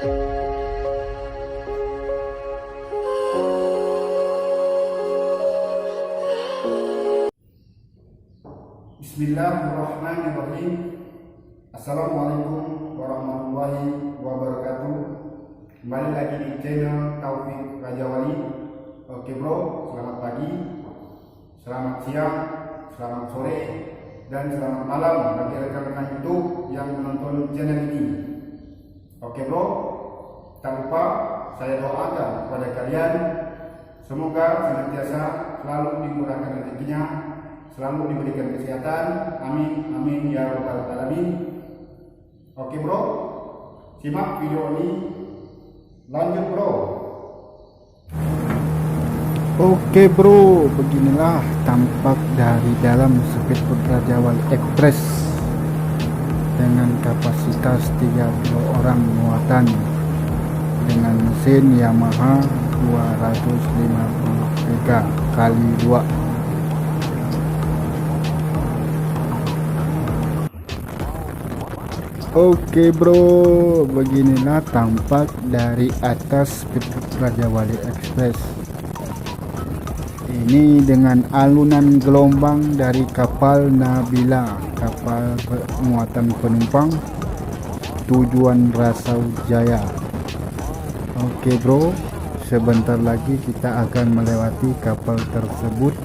Bismillahirrahmanirrahim. Assalamualaikum warahmatullahi wabarakatuh. Kembali lagi di channel Taufik Raja Wali. Oke bro, selamat pagi, selamat siang, selamat sore, dan selamat malam bagi rekan-rekan YouTube yang menonton channel ini. Oke bro, tak lupa saya doakan kepada kalian semoga senantiasa selalu dimurahkan rezekinya, selalu diberikan kesehatan, amin amin ya rabbal alamin. Oke bro, simak video ini, lanjut bro. Oke bro, beginilah tampak dari dalam speedboat Raja Wali Express dengan kapasitas 30 orang muatan dengan mesin Yamaha 253 kali 2. Oke bro, beginilah tampak dari atas speedboat Raja Wali Express. Ini dengan alunan gelombang dari kapal Nabila, kapal muatan penumpang tujuan Rasau Jaya. Oke bro, sebentar lagi kita akan melewati kapal tersebut.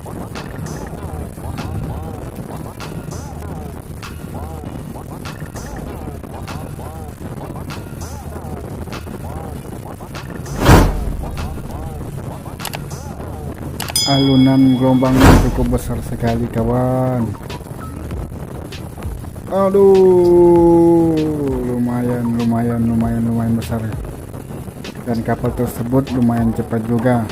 Alunan gelombangnya cukup besar sekali kawan. Aduh, lumayan besar. Dan kapal tersebut lumayan cepat juga.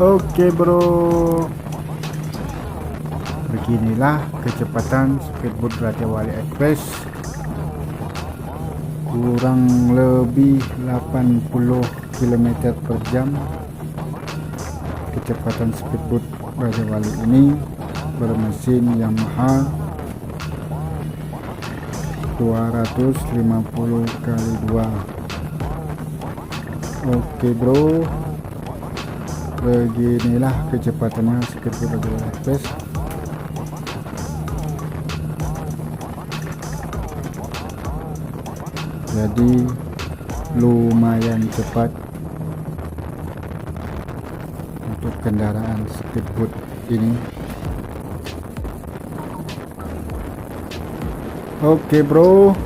Oke bro, beginilah kecepatan speedboat Raja Wali Express, kurang lebih 80 km per jam. Kecepatan speedboat Raja Wali ini bermesin Yamaha 250 kali 2. Oke bro, beginilah kecepatannya speedboat Raja Wali Express. Jadi lumayan cepat untuk kendaraan speedboat ini. Oke bro,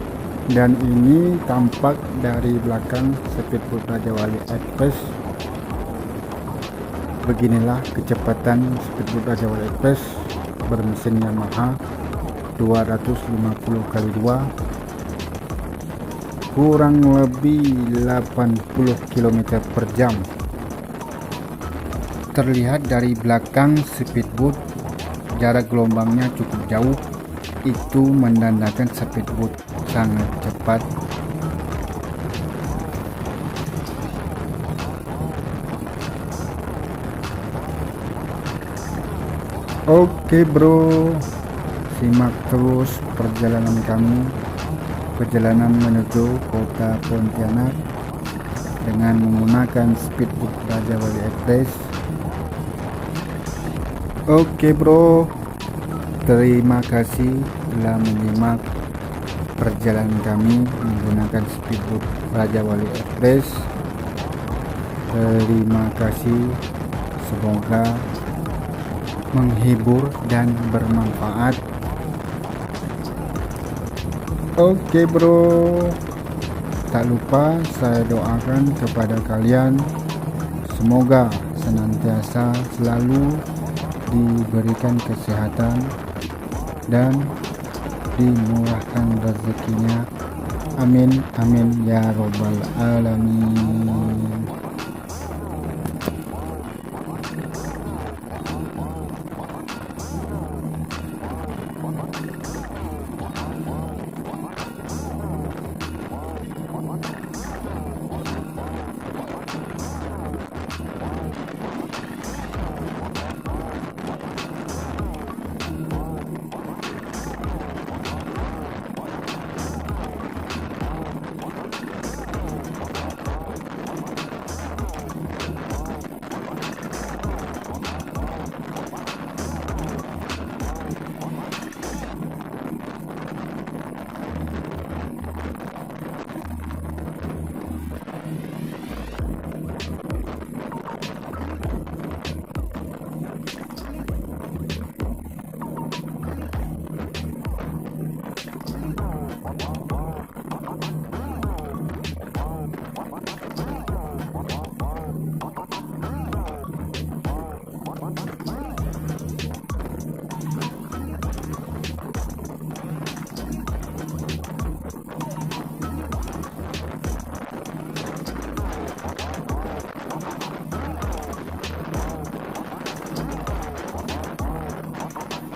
dan ini tampak dari belakang speedboat Raja Wali Express. Beginilah kecepatan speedboat Raja Wali Express bermesin Yamaha 250 kali 2, kurang lebih 80 km per jam. Terlihat dari belakang speedboat jarak gelombangnya cukup jauh, itu menandakan speedboat sangat cepat. Oke bro, simak terus perjalanan kami, perjalanan menuju kota Pontianak dengan menggunakan speedboat Raja Wali Express. Oke bro, terima kasih telah menyimak perjalanan kami menggunakan speedboat Raja Wali Express. Terima kasih, semoga menghibur dan bermanfaat. Oke bro, tak lupa saya doakan kepada kalian semoga senantiasa selalu diberikan kesehatan dan dimurahkan rezekinya, amin amin ya robbal alamin.